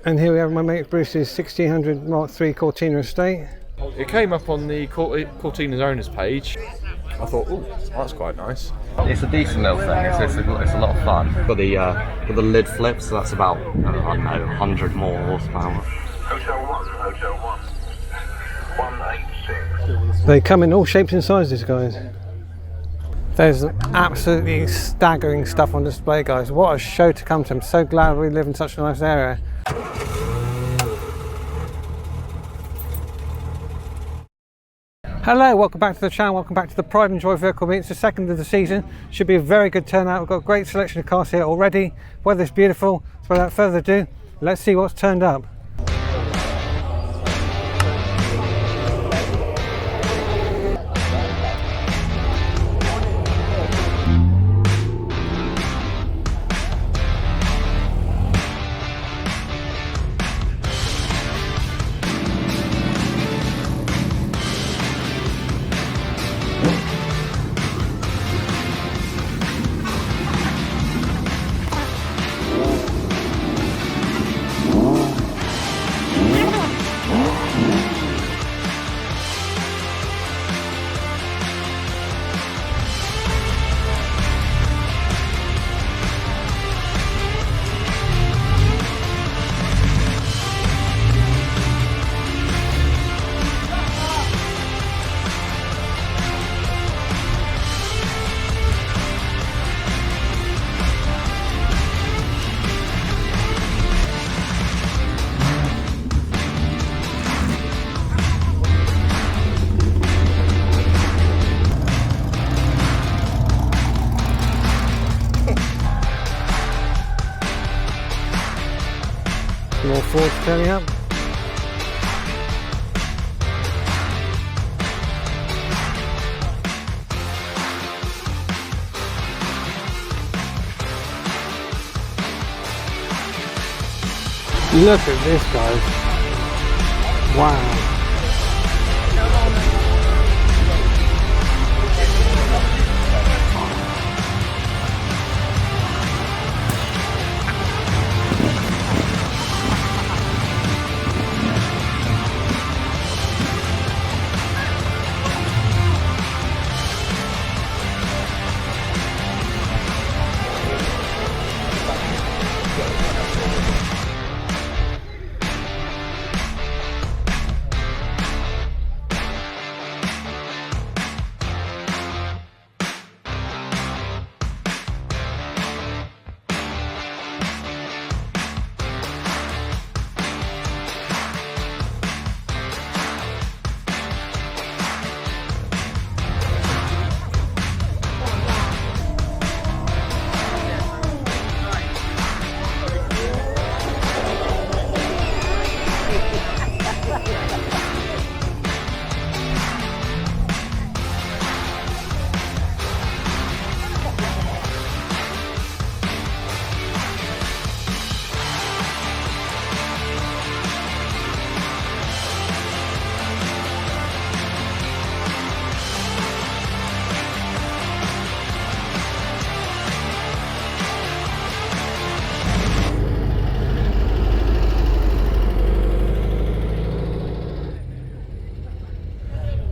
And here we have my mate Bruce's 1600 Mark III Cortina estate. It came up on the Cortina's owners page. I thought, oh, that's quite nice. It's a decent little thing. It's a lot of fun. Got the lid flips, so that's about, I don't know, 100 more horsepower. Hotel 1, 186. They come in all shapes and sizes, guys. There's absolutely staggering stuff on display, guys. What a show to come to. I'm so glad we live in such a nice area. Hello, welcome back to the channel, welcome back to the Pride and Joy vehicle meet. It's the second of the season, should be a very good turnout. We've got a great selection of cars here already, weather's beautiful, so without further ado, let's see what's turned up. More Fords turning up. Look at this, guys. Wow.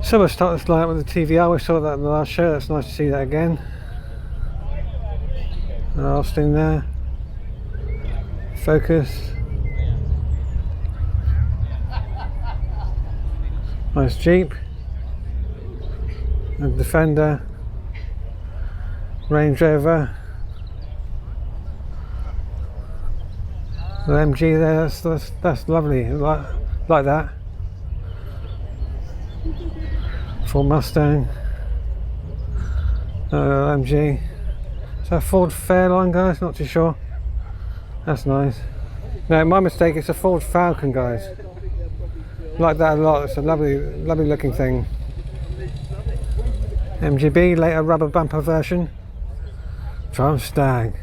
So we'll start this light with the TVR. We saw that in the last show. That's nice to see that again. Last thing there. Focus. Nice Jeep. A Defender. Range Rover. The MG there. That's lovely. Like that. Ford Mustang, MG. Is that Ford Fairline, guys? Not too sure. That's nice. No, my mistake. It's a Ford Falcon, guys. Like that a lot. It's a lovely looking thing. MGB, later rubber bumper version. Triumph Stag.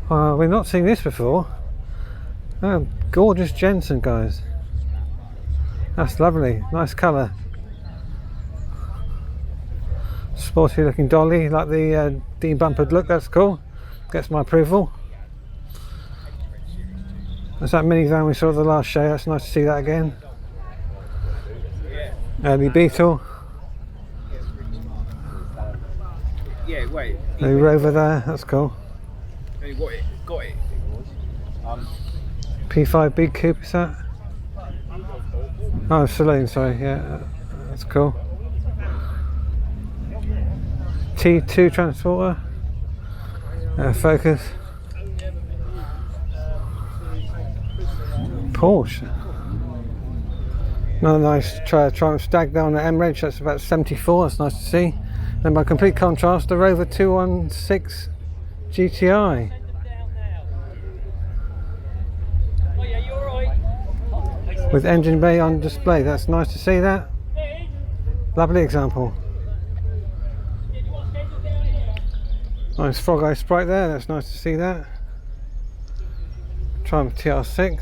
We've not seen this before. Oh, gorgeous Jensen, guys. That's lovely. Nice colour. Sporty looking dolly, like the de-bumpered look. That's cool. Gets my approval. That's that minivan we saw at the last show. That's nice to see that again. Early Beetle. Yeah, wait. The Rover there, that's cool. Hey, got it. P5 Big Coupe, is that? Oh, saloon, sorry, yeah, that's cool. T2 Transporter. Focus. Porsche. Another nice Triumph Stag down at M-Reg, that's about 74, that's nice to see. And by complete contrast, the Rover 216 GTI. With engine bay on display, that's nice to see that. Lovely example. Nice Frog Eye Sprite there, that's nice to see that. Triumph TR6.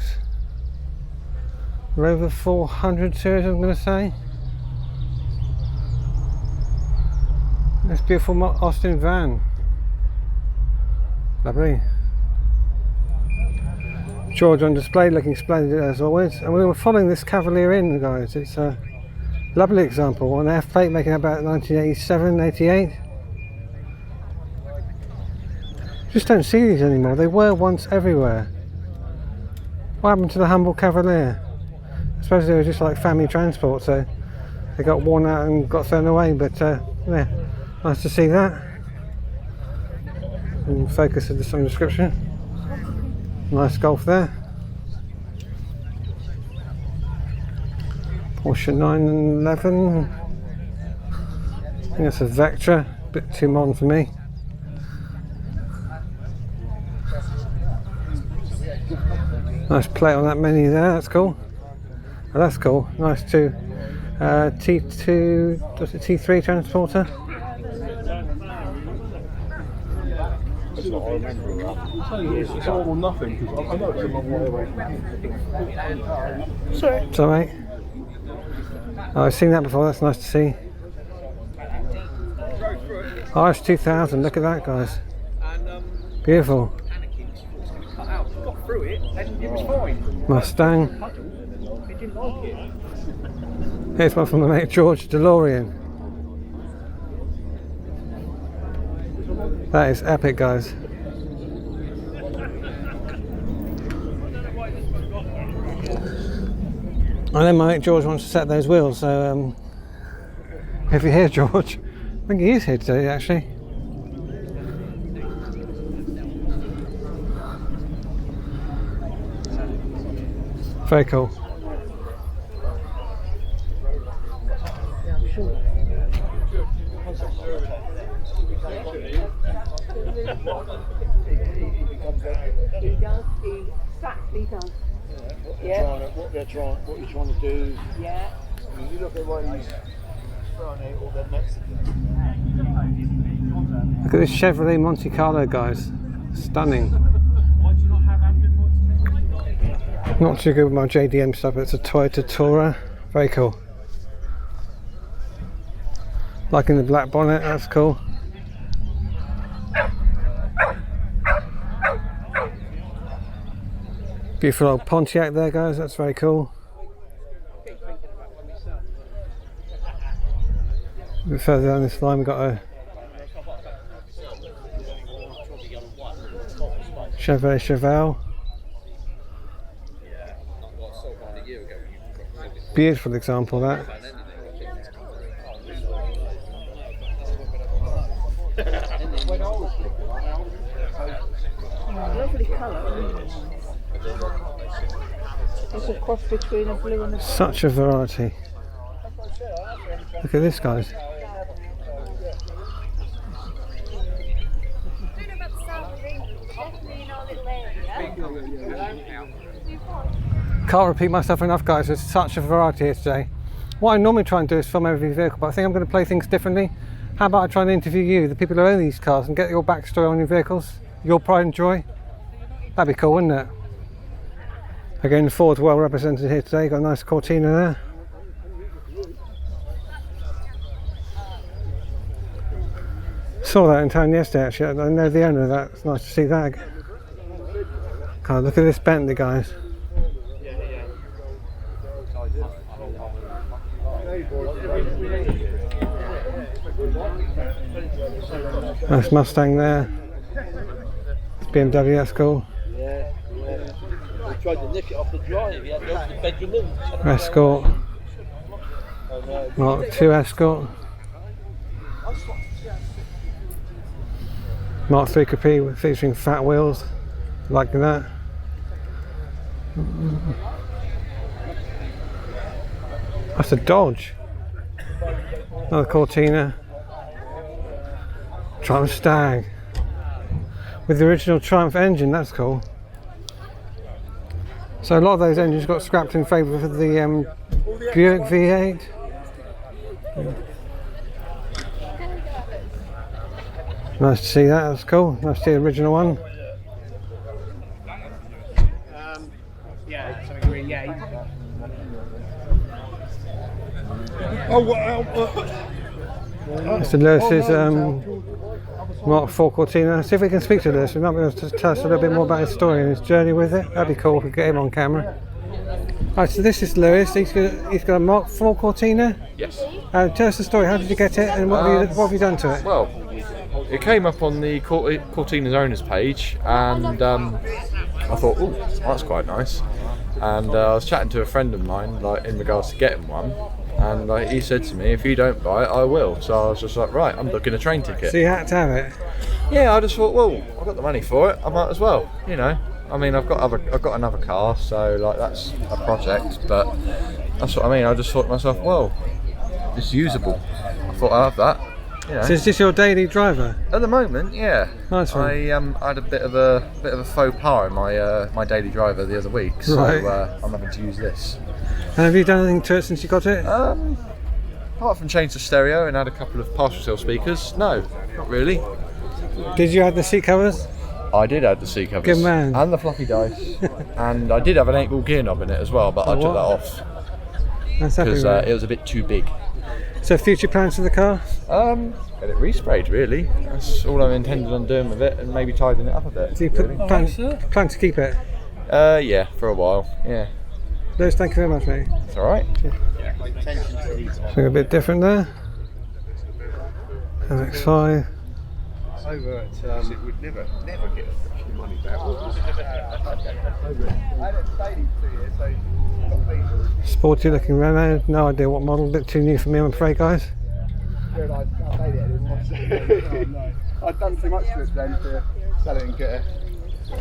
Rover 400 series, I'm going to say. This beautiful Austin van. Lovely. George on display, looking splendid as always. And we were following this Cavalier in, guys. It's a lovely example. An F plate making about 1987, 88. Just don't see these anymore. They were once everywhere. What happened to the humble Cavalier? I suppose they were just like family transport, so they got worn out and got thrown away, but yeah, nice to see that. And focus of some description. Nice Golf there. Porsche 911. I think that's a Vectra, a bit too modern for me. Nice plate on that menu there, that's cool. Oh, that's cool, nice too. T2, what's it, T3 Transporter? It's all or nothing, because I know it's a long way away. Sorry. It's alright. Oh, I've seen that before, that's nice to see. RS2000, look at that, guys. Beautiful. Got through it and it was fine. Mustang. It didn't like it. Here's one from my mate George, Delorean. That is epic, guys. I know my mate George wants to set those wheels, so if you're here, George, I think he is here today actually. Very cool. What you're trying to do. Yeah. I mean, you look at what he's throwing out all the Mexicans. Look at this Chevrolet Monte Carlo, guys. Stunning. Not too good with my JDM stuff, but it's a Toyota Tourer. Very cool. Liking the black bonnet, that's cool. Beautiful old Pontiac there, guys, that's very cool. A bit further down this line we've got a Chevrolet Chevelle. Beautiful example of that. Lovely colour. It's a cross between a blue and a Such a variety. Look at this, guys. Can't repeat myself enough, guys. There's such a variety here today. What I normally try and do is film every vehicle, but I think I'm going to play things differently. How about I try and interview you, the people who own these cars, and get your backstory on your vehicles, your pride and joy? That'd be cool, wouldn't it? Again, Ford's well represented here today. Got a nice Cortina there. Saw that in town yesterday, actually. I know the owner of that. It's nice to see that. God, look at this Bentley, guys. Nice Mustang there. BMW, that's cool. I tried to nick it off the drive, he had to open the bedroom in. Escort. Mark 2 Escort. Mark 3 Coupe featuring fat wheels, like that. That's a Dodge. Another Cortina. Triumph Stag. With the original Triumph engine, that's cool. So a lot of those engines got scrapped in favour of the Buick V8. Nice to see that, that's cool. Nice to see the original one. Mr. Lewis's Mark 4 Cortina. See if we can speak to Lewis. We might be able to tell us a little bit more about his story and his journey with it. That'd be cool if we could get him on camera. Right, so this is Lewis. He's got a Mark 4 Cortina. Yes. Tell us the story. How did you get it, and what have you done to it? Well, it came up on the Cortina's owners page, and I thought, oh, that's quite nice. And I was chatting to a friend of mine, like in regards to getting one, and he said to me, if you don't buy it, I will. So I was just like, right, I'm booking a train ticket. So you had to have it. Yeah, I just thought, well, I've got the money for it, I might as well, you know. I mean, I've got another car, so like that's a project, but that's what I mean. I just thought to myself, well, it's usable. I thought I'll have that. You know. So is this your daily driver? At the moment, yeah. Nice one. I had a bit of a faux pas in my daily driver the other week, so Right. I'm having to use this. And have you done anything to it since you got it? Apart from change the stereo and add a couple of partial cell speakers, no, not really. Did you add the seat covers? I did add the seat covers. Good man. And the fluffy dice. And I did have an 8-ball gear knob in it as well, but I took that off That's happy because with it. it was a bit too big. So future plans for the car? Get it resprayed, really. That's all I'm intended on doing with it, and maybe tidying it up a bit. Do you really. plan to keep it? Yeah, for a while. Yeah. Lewis, thank you very much, mate. It's all right. Something a bit different there. MX-5. Over at it would never get a money back. Sporty looking Renault. No idea what model. A bit too new for me, I'm afraid, guys. I'd done too much to it then to sell it and get a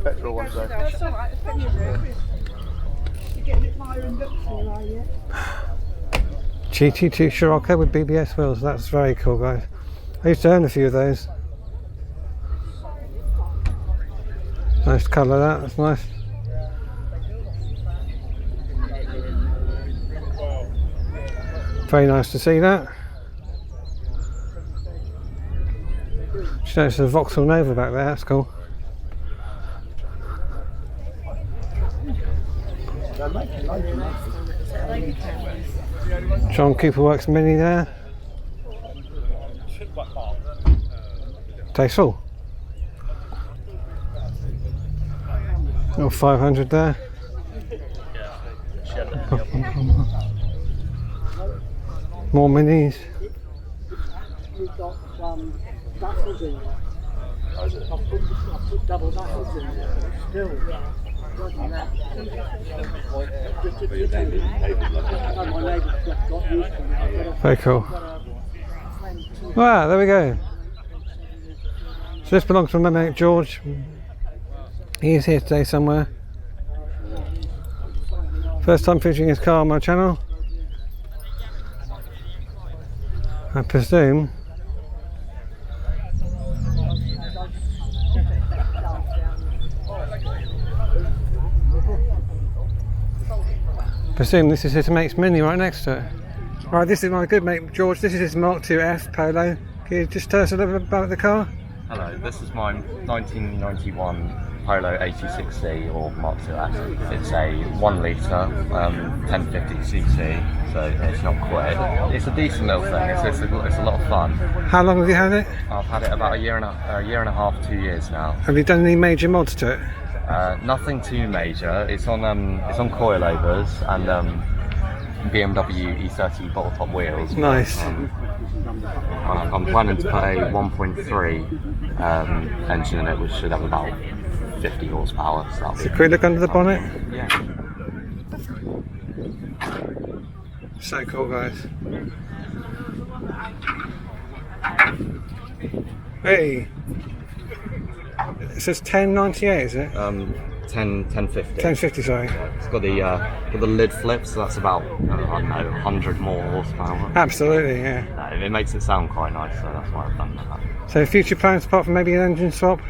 petrol one. So. That's all right, it's you're getting it firing up for, are you? GT2 Scirocco with BBS wheels. That's very cool, guys. I used to own a few of those. Nice colour, that's nice. Very nice to see that. Just noticed a Vauxhall Nova back there, that's cool. John Cooper Works Mini there. Tasteful. Little 500 there. More minis. We've got baffles in there. I've put double baffles in there. Still, wasn't that? My neighbour's got used to it. Very cool. Wow, there we go. So this belongs to my mate George. He is here today somewhere. First time featuring his car on my channel. I presume this is his mate's Mini right next to it. Right, this is my good mate George. This is his Mark II F Polo. Can you just tell us a little bit about the car? Hello, this is my 1991 Polo 86C or Mark II F. It's a 1 litre, 1050cc, so it's not quick. It's a decent little thing. It's a lot of fun. How long have you had it? I've had it about a year and a half, 2 years now. Have you done any major mods to it? Nothing too major. It's on coilovers, and BMW E30 bottle top wheels. Nice. I'm planning to put a 1.3 engine in it, which should have about 50 horsepower. So that'll be Can we look under the bonnet? Yeah. So cool, guys. Hey, it says 1098, is it? 1050. 1050, sorry. It's got the lid flip, so that's about, I don't know, 100 more horsepower. Absolutely, yeah. It makes it sound quite nice, so that's why I've done that. So future plans apart from maybe an engine swap?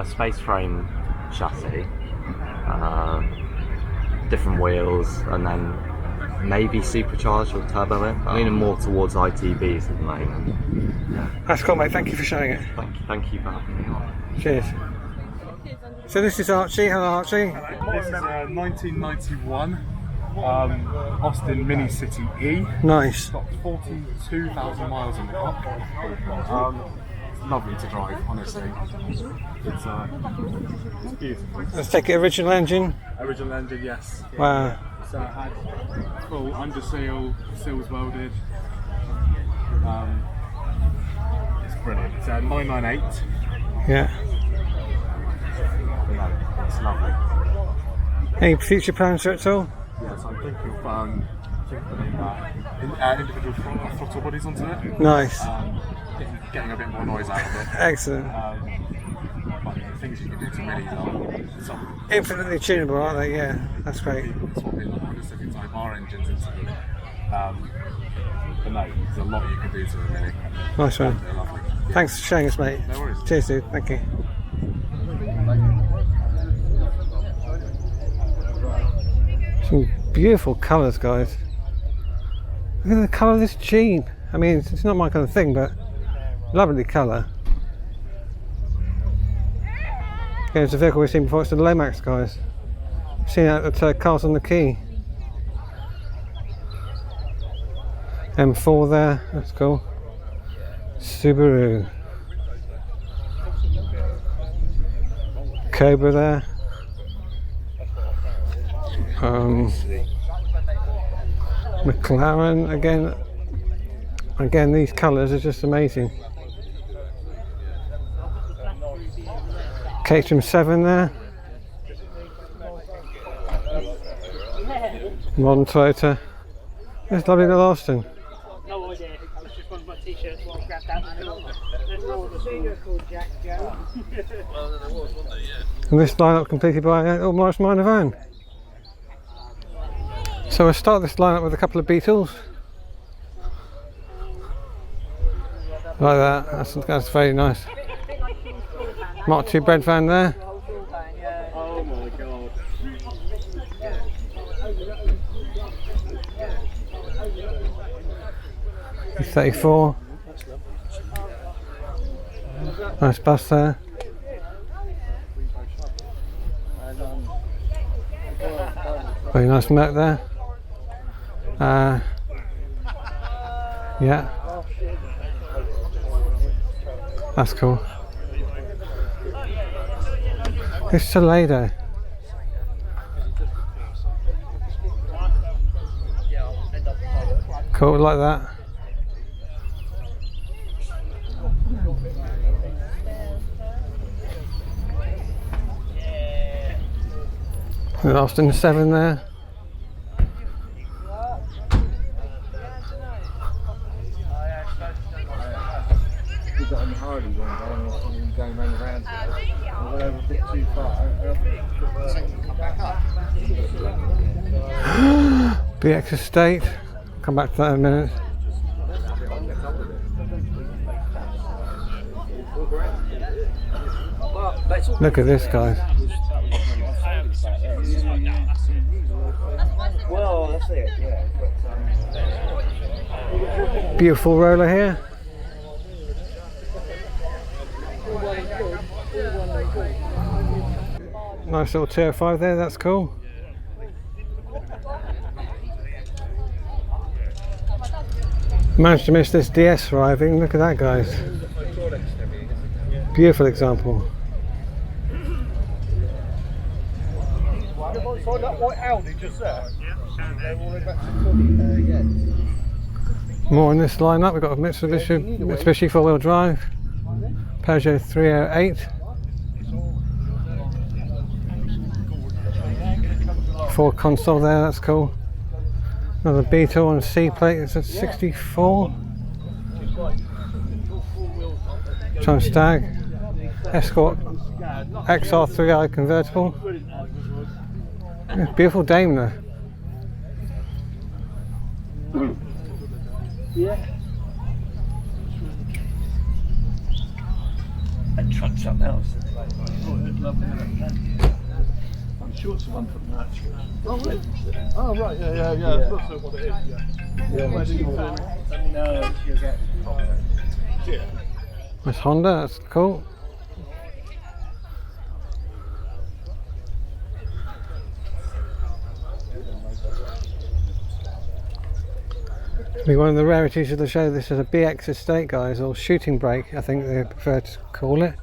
Space frame chassis, different wheels, and then maybe supercharged or turbo in. I'm leaning more towards ITBs at the moment. Yeah. That's cool, mate. Thank you for showing it. Thank you for having me on. Cheers. So this is Archie. Hello, Archie. This is a 1991 Austin Mini City E. Nice. It's got 42,000 miles on the clock. It's lovely to drive, honestly. It's beautiful. Let's take it original engine. Original engine, yes. Wow. So it had full under seal, seals welded. It's brilliant. It's a 998. Yeah. No, it's lovely. Any future plans for it at all? Yes, I'm thinking of putting individual throttle bodies onto it. Nice. Getting a bit more noise out of it. Excellent. But the things you can do to minis are some Infinitely tunable, aren't they? Yeah, that's great. swapping specific type R engines into them. But no, there's a lot you can do to a mini. Nice one. They're lovely. Thanks for showing us, mate. No worries. Cheers, dude. Thank you. Some beautiful colours, guys. Look at the colour of this Jeep. I mean, it's not my kind of thing, but lovely colour. Yeah, it's a vehicle we've seen before. It's the Lomax, guys. I've seen it at Cars on the Quay. M4 there. That's cool. Subaru. Cobra there. McLaren again these colours are just amazing. Caterham 7 there. Modern Toyota. There's lovely little Austin. No idea. It was just one of my t-shirts what I grabbed out. There's no other singer called Jack Joe. And this lineup completed by little Morris Minor van. So we'll start this lineup with a couple of Beetles. Like that, that's very nice. Mark II bread van there. Oh my god. 34. Nice bus there. Very nice Merc there. Yeah. That's cool. It's Toledo. Cool, like that. And Austin 7 there. We got on the Harley one day and going round the round. I went over a bit too far. BX Estate. Come back to that in a minute. Look at this, guys. Well, that's it, yeah. Beautiful roller here. Nice little Tier 5 there, that's cool. Managed to miss this DS arriving, look at that, guys. Beautiful example. Inside that white Audi just there? More in this lineup. We've got a Mitsubishi 4-wheel drive, Peugeot 308, Ford console there, that's cool. Another Beetle on C plate, it's a 64. Stag, Escort XR3i convertible. Yeah, beautiful Daimler. Yeah. That truck's something else. I'm sure it's the one from that. Oh, right, yeah. That's also what it is, yeah. Where do you find it? Let me know if you get Yeah. That's Honda, that's cool. Be one of the rarities of the show. This is a BX estate, guys, or shooting brake, I think they prefer to call it.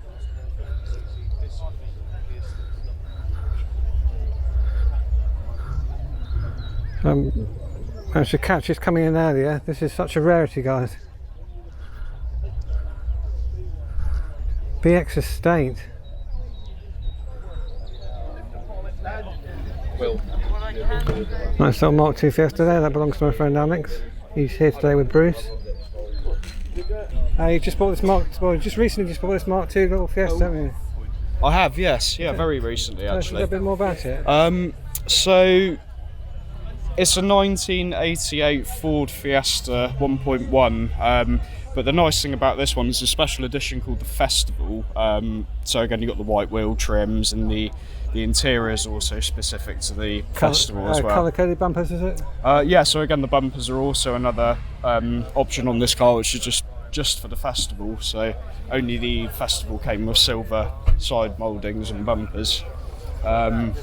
Managed to catch this coming in earlier. This is such a rarity, guys. BX estate. Nice little Mark II Fiesta there. That belongs to my friend Alex. He's here today with Bruce. You just bought this just recently bought this Mark II little Fiesta, haven't you? I have, yes. Yeah, very recently Tell us a actually. little bit more about it. So it's a 1988 Ford Fiesta 1.1. But the nice thing about this one is a special edition called the Festival. So again, you've got the white wheel trims, and the interior is also specific to the festival as well. Colour-coded bumpers, is it? Yeah, so again, the bumpers are also another option on this car, which is just for the festival. So only the festival came with silver side mouldings and bumpers. And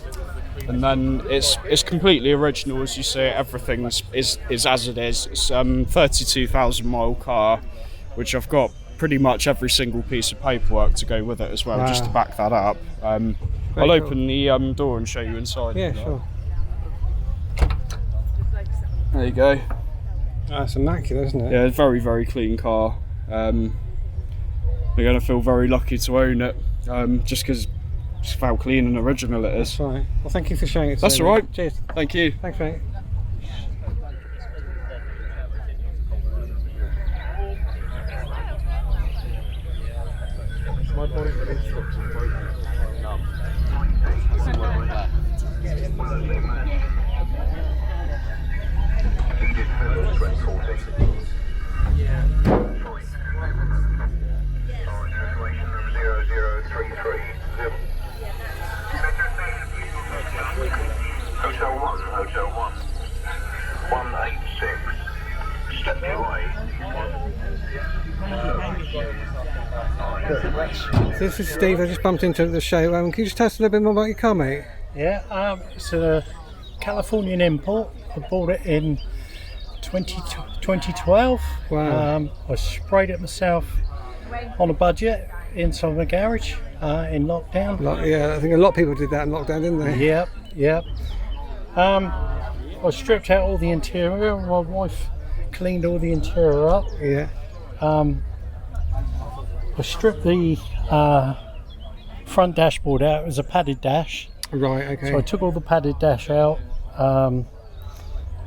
then it's completely original, as you say. Everything is as it is. It's 32,000 mile car, which I've got pretty much every single piece of paperwork to go with it as well, just to back that up. I'll open the door and show you inside. Yeah, sure. There you go. That's immaculate, isn't it? Yeah, it's a very, very clean car. You're going to feel very lucky to own it, just because it's how clean and original it is. That's right. Well, thank you for showing it. That's all right. Cheers. Thank you. Thanks, mate. Hotel 1, 186. Step away. This is Steve. I just bumped into the show. Can you just tell us a little bit more about your car, mate? Yeah, it's a Californian import. I bought it in 2012. Wow. I sprayed it myself on a budget inside my garage in lockdown. Yeah, I think a lot of people did that in lockdown, didn't they? Yep. I stripped out all the interior. My wife cleaned all the interior up. Yeah. I stripped the front dashboard out. It was a padded dash. Right, okay. So I took all the padded dash out,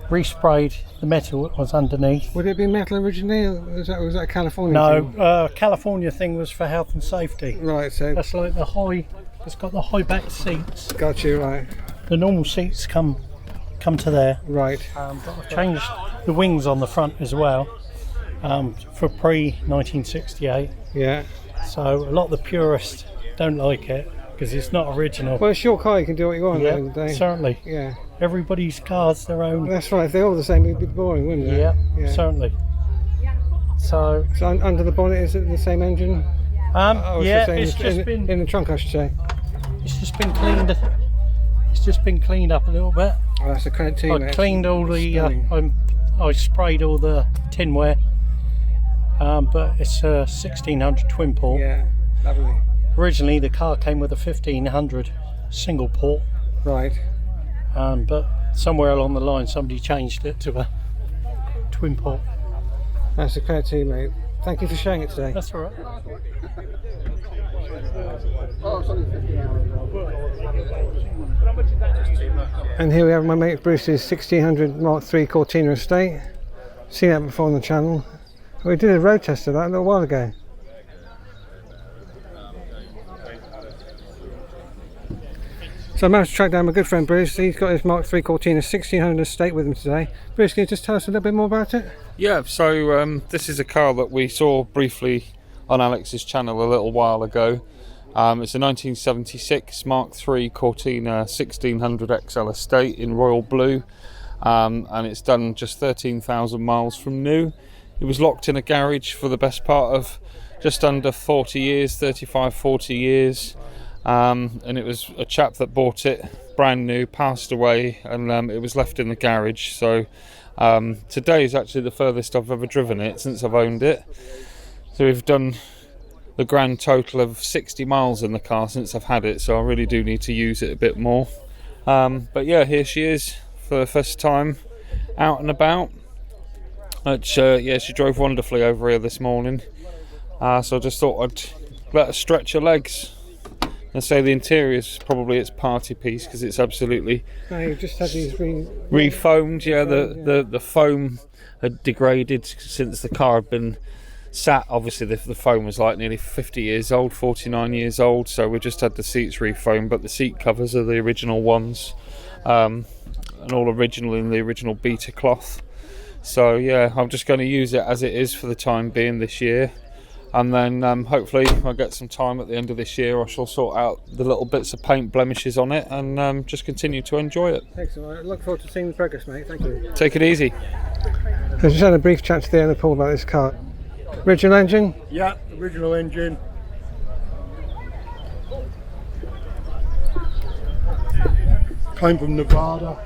resprayed the metal that was underneath. Would it be metal originally, or was that a California thing? No, California thing was for health and safety. Right, so That's like the high, it's got the high back seats. got you, right. The normal seats come to there. Right. But I've changed the wings on the front as well for pre-1968. Yeah. So a lot of the purists don't like it because it's not original. Well, it's your car, you can do what you want at the end of the day. Certainly. Yeah. Everybody's car's their own. That's right, if they're all the same, it'd be boring, wouldn't it? Yeah, certainly. So under the bonnet, is it the same engine? it's just been in the trunk, I should say. It's just been cleaned. It's just been cleaned up a little bit. Oh, that's a credit to you, I mate. cleaned all the. Stunning. I sprayed all the tinware. But it's a 1600 twin port. Yeah, lovely. Originally, the car came with a 1500 single port. Right. but somewhere along the line somebody changed it to a twin pot. That's a credit to you, mate. Thank you for sharing it today. That's all right. And here we have my mate Bruce's 1600 Mark III Cortina estate. Seen that before on the channel. We did a road test of that a little while ago. So I managed to track down my good friend Bruce. He's got his Mark III Cortina 1600 estate with him today. Bruce, can you just tell us a little bit more about it? Yeah, so this is a car that we saw briefly on Alex's channel a little while ago. It's a 1976 Mark III Cortina 1600 XL estate in royal blue, and it's done just 13,000 miles from new. It was locked in a garage for the best part of just under 40 years, 35-40 years, and it was a chap that bought it brand new, passed away, and it was left in the garage. So today is actually the furthest I've ever driven it since I've owned it. So we've done the grand total of 60 miles in the car since I've had it, so I really do need to use it a bit more. But yeah, here she is for the first time out and about. Yeah, she drove wonderfully over here this morning, so I just thought I'd let her stretch her legs. And say the interior is probably its party piece because it's absolutely You've just had these refoamed. Yeah, the foam had degraded since the car had been sat. Obviously the foam was like nearly 50 years old, 49 years old, so we just had the seats refoamed, but the seat covers are the original ones, and all original in the original beta cloth. So yeah, I'm just going to use it as it is for the time being this year, and then hopefully I'll get some time at the end of this year. I shall sort out the little bits of paint blemishes on it and just continue to enjoy it. Excellent. I look forward to seeing the progress, mate. Thank you. Take it easy. I just had a brief chat to the owner Paul about this car. Original engine? Yeah, original engine. Came from Nevada.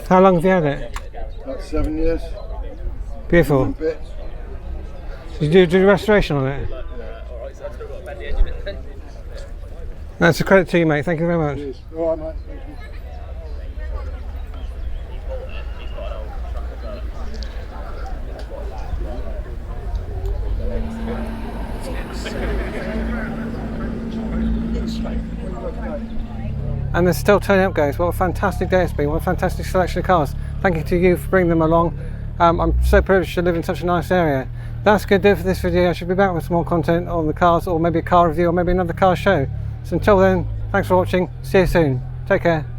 How long have you had it? About 7 years. Beautiful. Bits. Did you do restoration on it? That's a credit to you, mate. Thank you very much. All right, mate. Thank you. And they're still turning up, guys. What a fantastic day it's been. What a fantastic selection of cars. Thank you to you for bringing them along. I'm so privileged to live in such a nice area. That's going to do it for this video. I should be back with some more content on the cars, or maybe a car review, or maybe another car show. So until then, thanks for watching. See you soon. Take care.